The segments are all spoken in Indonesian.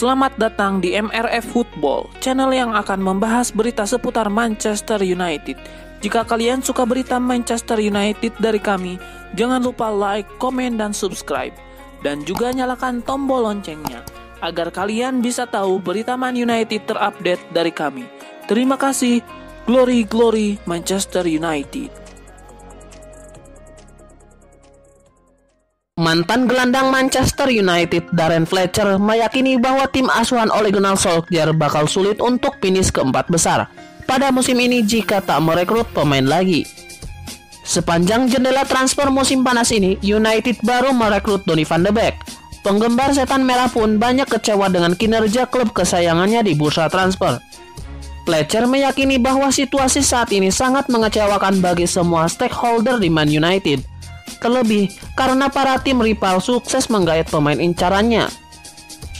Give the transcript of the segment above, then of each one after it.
Selamat datang di MRF Football, channel yang akan membahas berita seputar Manchester United. Jika kalian suka berita Manchester United dari kami, jangan lupa like, komen, dan subscribe. Dan juga nyalakan tombol loncengnya, agar kalian bisa tahu berita Man United terupdate dari kami. Terima kasih, Glory Glory Manchester United. Mantan gelandang Manchester United Darren Fletcher meyakini bahwa tim asuhan Ole Gunnar Solskjaer bakal sulit untuk finish keempat besar pada musim ini jika tak merekrut pemain lagi. Sepanjang jendela transfer musim panas ini, United baru merekrut Donny van de Beek. Penggemar setan merah pun banyak kecewa dengan kinerja klub kesayangannya di bursa transfer. Fletcher meyakini bahwa situasi saat ini sangat mengecewakan bagi semua stakeholder di Man United. Terlebih karena para tim rival sukses menggait pemain incarannya.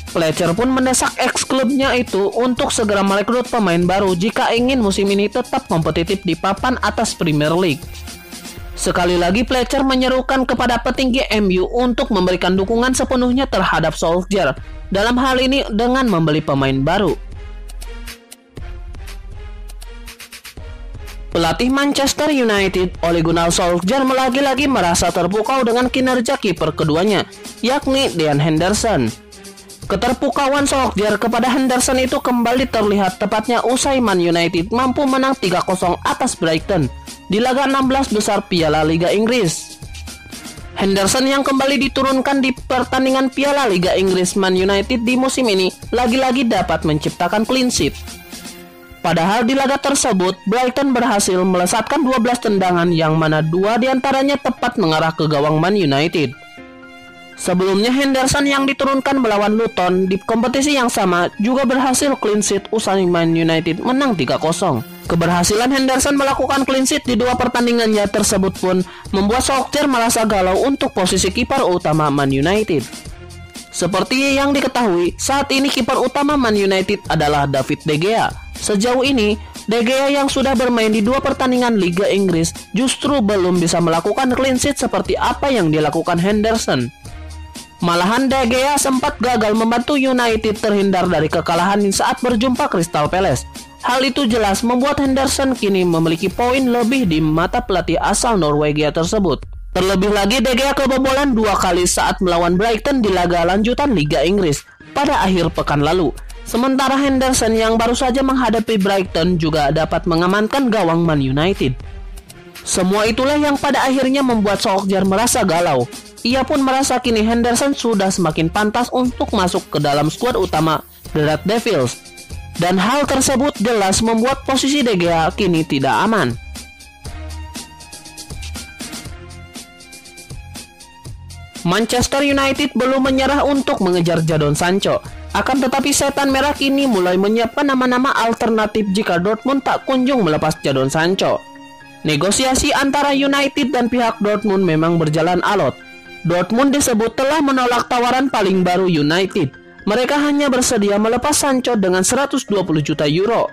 Fletcher pun mendesak ex-klubnya itu untuk segera merekrut pemain baru jika ingin musim ini tetap kompetitif di papan atas Premier League. Sekali lagi Fletcher menyerukan kepada petinggi MU untuk memberikan dukungan sepenuhnya terhadap Solskjaer, dalam hal ini dengan membeli pemain baru. Pelatih Manchester United, Ole Gunnar Solskjaer lagi-lagi merasa terpukau dengan kinerja kiper keduanya, yakni Dean Henderson. Keterpukauan Solskjaer kepada Henderson itu kembali terlihat tepatnya usai Man United mampu menang 3-0 atas Brighton di laga 16 besar Piala Liga Inggris. Henderson yang kembali diturunkan di pertandingan Piala Liga Inggris Man United di musim ini lagi-lagi dapat menciptakan clean sheet. Padahal di laga tersebut, Brighton berhasil melesatkan 12 tendangan yang mana 2 diantaranya tepat mengarah ke gawang Man United. Sebelumnya Henderson yang diturunkan melawan Luton di kompetisi yang sama juga berhasil clean sheet usai Man United menang 3-0. Keberhasilan Henderson melakukan clean sheet di 2 pertandingannya tersebut pun membuat Solskjaer merasa galau untuk posisi kiper utama Man United. Seperti yang diketahui, saat ini kiper utama Man United adalah David De Gea. Sejauh ini, De Gea yang sudah bermain di 2 pertandingan Liga Inggris justru belum bisa melakukan clean sheet seperti apa yang dilakukan Henderson. Malahan De Gea sempat gagal membantu United terhindar dari kekalahan saat berjumpa Crystal Palace. Hal itu jelas membuat Henderson kini memiliki poin lebih di mata pelatih asal Norwegia tersebut. Terlebih lagi De Gea kebobolan 2 kali saat melawan Brighton di laga lanjutan Liga Inggris pada akhir pekan lalu. Sementara Henderson yang baru saja menghadapi Brighton juga dapat mengamankan gawang Man United. Semua itulah yang pada akhirnya membuat Solskjaer merasa galau. Ia pun merasa kini Henderson sudah semakin pantas untuk masuk ke dalam skuad utama The Red Devils. Dan hal tersebut jelas membuat posisi De Gea kini tidak aman. Manchester United belum menyerah untuk mengejar Jadon Sancho. Akan tetapi setan merah kini mulai menyiapkan nama-nama alternatif jika Dortmund tak kunjung melepas Jadon Sancho. Negosiasi antara United dan pihak Dortmund memang berjalan alot. Dortmund disebut telah menolak tawaran paling baru United. Mereka hanya bersedia melepas Sancho dengan 120 juta euro.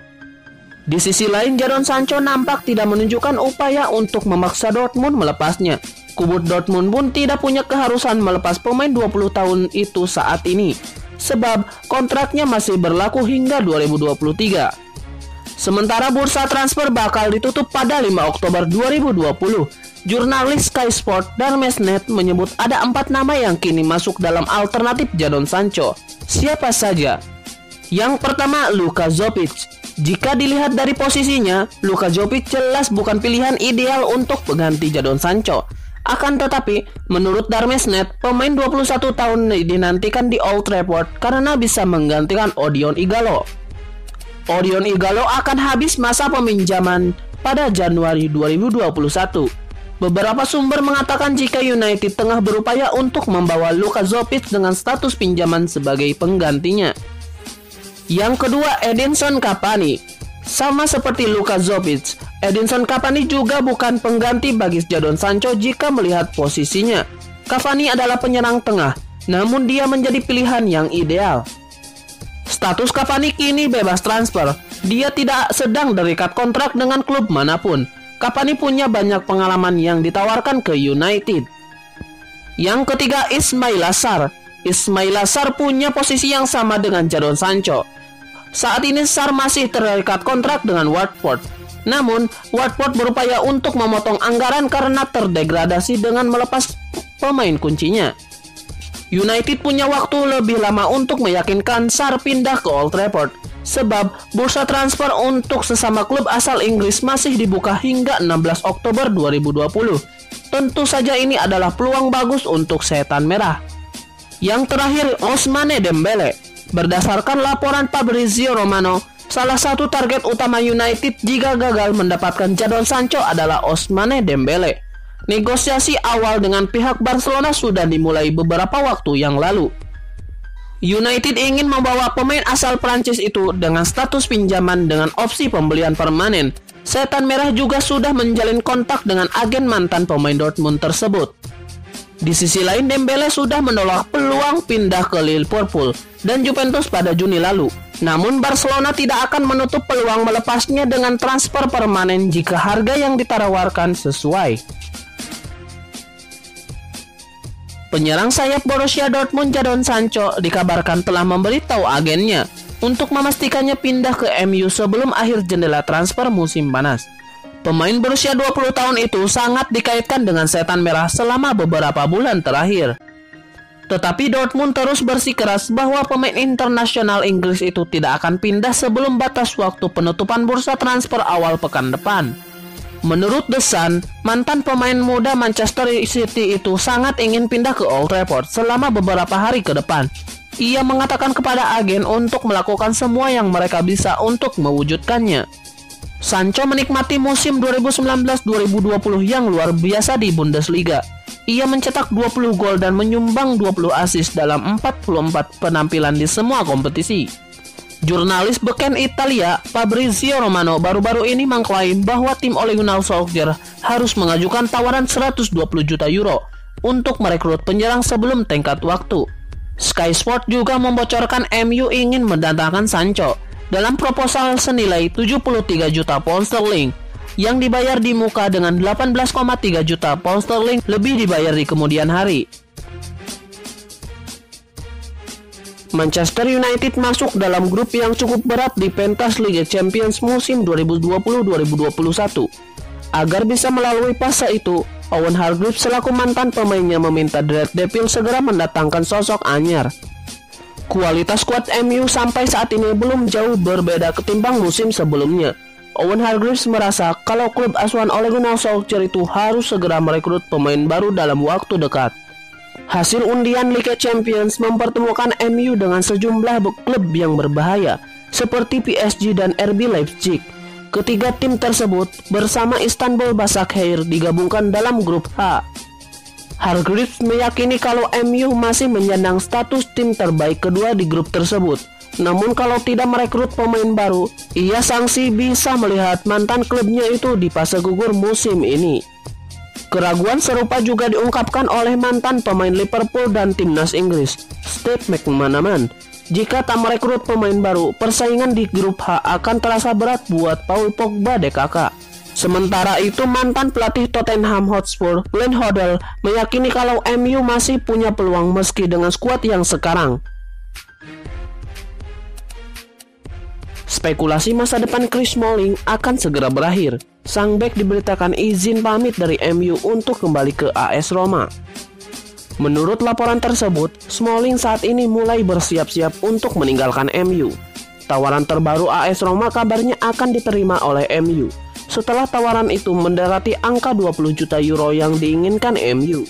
Di sisi lain, Jadon Sancho nampak tidak menunjukkan upaya untuk memaksa Dortmund melepasnya. Kubu Dortmund pun tidak punya keharusan melepas pemain 20 tahun itu saat ini, sebab kontraknya masih berlaku hingga 2023. Sementara bursa transfer bakal ditutup pada 5 Oktober 2020. Jurnalis Sky Sport Darmesnet menyebut ada 4 nama yang kini masuk dalam alternatif Jadon Sancho. Siapa saja? Yang pertama, Luka Jovic. Jika dilihat dari posisinya, Luka Jovic jelas bukan pilihan ideal untuk pengganti Jadon Sancho. Akan tetapi, menurut Darmesnet, pemain 21 tahun dinantikan di Old Trafford karena bisa menggantikan Odion Ighalo. Odion Ighalo akan habis masa peminjaman pada Januari 2021. Beberapa sumber mengatakan jika United tengah berupaya untuk membawa Luka Jovic dengan status pinjaman sebagai penggantinya. Yang kedua, Edinson Cavani. Sama seperti Luka Jovic, Edinson Cavani juga bukan pengganti bagi Jadon Sancho jika melihat posisinya. Cavani adalah penyerang tengah, namun dia menjadi pilihan yang ideal. Status Cavani kini bebas transfer. Dia tidak sedang terikat kontrak dengan klub manapun. Cavani punya banyak pengalaman yang ditawarkan ke United. Yang ketiga, Ismail Assar. Ismaila Sarr punya posisi yang sama dengan Jadon Sancho. Saat ini Sarr masih terikat kontrak dengan Watford. Namun, Watford berupaya untuk memotong anggaran karena terdegradasi dengan melepas pemain kuncinya. United punya waktu lebih lama untuk meyakinkan Sarr pindah ke Old Trafford, sebab bursa transfer untuk sesama klub asal Inggris masih dibuka hingga 16 Oktober 2020. Tentu saja ini adalah peluang bagus untuk Setan Merah. Yang terakhir, Ousmane Dembele. Berdasarkan laporan Fabrizio Romano, salah satu target utama United jika gagal mendapatkan Jadon Sancho adalah Ousmane Dembele. Negosiasi awal dengan pihak Barcelona sudah dimulai beberapa waktu yang lalu. United ingin membawa pemain asal Prancis itu dengan status pinjaman dengan opsi pembelian permanen. Setan Merah juga sudah menjalin kontak dengan agen mantan pemain Dortmund tersebut. Di sisi lain, Dembele sudah menolak peluang pindah ke Liverpool dan Juventus pada Juni lalu. Namun Barcelona tidak akan menutup peluang melepasnya dengan transfer permanen jika harga yang ditawarkan sesuai. Penyerang sayap Borussia Dortmund Jadon Sancho dikabarkan telah memberitahu agennya untuk memastikannya pindah ke MU sebelum akhir jendela transfer musim panas. Pemain berusia 20 tahun itu sangat dikaitkan dengan Setan Merah selama beberapa bulan terakhir. Tetapi Dortmund terus bersikeras bahwa pemain internasional Inggris itu tidak akan pindah sebelum batas waktu penutupan bursa transfer awal pekan depan. Menurut The Sun, mantan pemain muda Manchester City itu sangat ingin pindah ke Old Trafford selama beberapa hari ke depan. Ia mengatakan kepada agen untuk melakukan semua yang mereka bisa untuk mewujudkannya. Sancho menikmati musim 2019-2020 yang luar biasa di Bundesliga. Ia mencetak 20 gol dan menyumbang 20 assist dalam 44 penampilan di semua kompetisi. Jurnalis beken Italia Fabrizio Romano baru-baru ini mengklaim bahwa tim Ole Gunnar Solskjaer harus mengajukan tawaran 120 juta euro untuk merekrut penyerang sebelum tenggat waktu. Sky Sport juga membocorkan MU ingin mendatangkan Sancho dalam proposal senilai 73 juta pound sterling yang dibayar di muka dengan 18,3 juta pound sterling lebih dibayar di kemudian hari. Manchester United masuk dalam grup yang cukup berat di pentas Liga Champions musim 2020-2021. Agar bisa melalui fase itu, Owen Hargreaves selaku mantan pemainnya meminta The Red Devils segera mendatangkan sosok anyar. Kualitas skuad MU sampai saat ini belum jauh berbeda ketimbang musim sebelumnya. Owen Hargreaves merasa kalau klub asuhan Ole Gunnar Solskjaer itu harus segera merekrut pemain baru dalam waktu dekat. Hasil undian Liga Champions mempertemukan MU dengan sejumlah klub yang berbahaya seperti PSG dan RB Leipzig. Ketiga tim tersebut bersama Istanbul Başakşehir digabungkan dalam grup H. Hargreaves meyakini kalau MU masih menyandang status tim terbaik kedua di grup tersebut. Namun kalau tidak merekrut pemain baru, ia sangsi bisa melihat mantan klubnya itu di fase gugur musim ini. Keraguan serupa juga diungkapkan oleh mantan pemain Liverpool dan timnas Inggris, Steve McManaman. Jika tak merekrut pemain baru, persaingan di grup H akan terasa berat buat Paul Pogba DKK. Sementara itu, mantan pelatih Tottenham Hotspur, Glenn Hoddle, meyakini kalau MU masih punya peluang meski dengan skuad yang sekarang. Spekulasi masa depan Chris Smalling akan segera berakhir. Sang bek diberitakan izin pamit dari MU untuk kembali ke AS Roma. Menurut laporan tersebut, Smalling saat ini mulai bersiap-siap untuk meninggalkan MU. Tawaran terbaru AS Roma kabarnya akan diterima oleh MU setelah tawaran itu mendekati angka 20 juta euro yang diinginkan MU.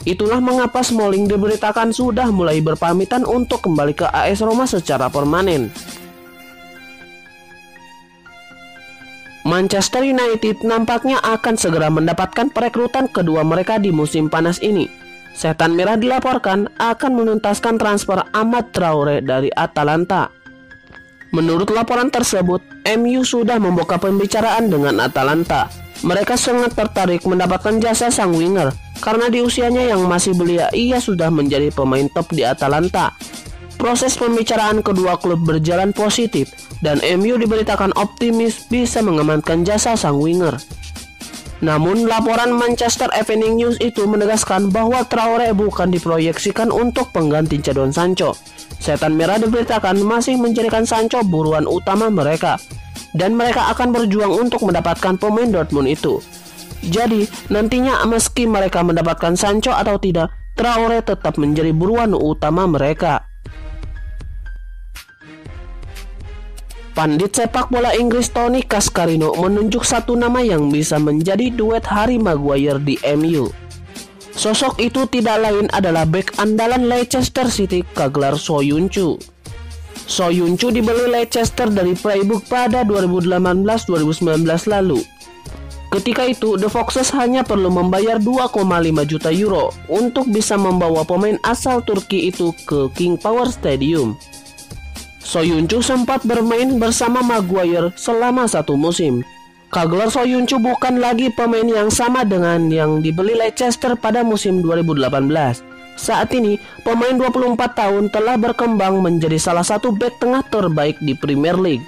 Itulah mengapa Smalling diberitakan sudah mulai berpamitan untuk kembali ke AS Roma secara permanen. Manchester United nampaknya akan segera mendapatkan perekrutan kedua mereka di musim panas ini. Setan Merah dilaporkan akan menuntaskan transfer Amad Traore dari Atalanta. Menurut laporan tersebut, MU sudah membuka pembicaraan dengan Atalanta. Mereka sangat tertarik mendapatkan jasa sang winger karena di usianya yang masih belia ia sudah menjadi pemain top di Atalanta. Proses pembicaraan kedua klub berjalan positif dan MU diberitakan optimis bisa mengamankan jasa sang winger. Namun laporan Manchester Evening News itu menegaskan bahwa Traore bukan diproyeksikan untuk pengganti Jadon Sancho. Setan Merah diberitakan masih menjadikan Sancho buruan utama mereka, dan mereka akan berjuang untuk mendapatkan pemain Dortmund itu. Jadi nantinya meski mereka mendapatkan Sancho atau tidak, Traore tetap menjadi buruan utama mereka. Pandit sepak bola Inggris Tony Cascarino menunjuk satu nama yang bisa menjadi duet Harry Maguire di MU. Sosok itu tidak lain adalah bek andalan Leicester City, Caglar Soyuncu. Soyuncu dibeli Leicester dari Freiburg pada 2018-2019 lalu. Ketika itu, The Foxes hanya perlu membayar 2,5 juta euro untuk bisa membawa pemain asal Turki itu ke King Power Stadium. Soyuncu sempat bermain bersama Maguire selama satu musim. Caglar Soyuncu bukan lagi pemain yang sama dengan yang dibeli Leicester pada musim 2018. Saat ini, pemain 24 tahun telah berkembang menjadi salah satu bek tengah terbaik di Premier League.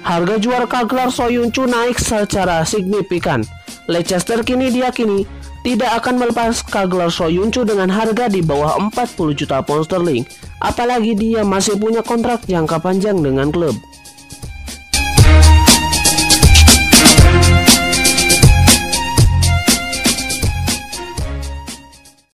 Harga jual Caglar Soyuncu naik secara signifikan. Leicester kini diyakini tidak akan melepas Caglar Soyuncu dengan harga di bawah 40 juta pound sterling, apalagi dia masih punya kontrak jangka panjang dengan klub.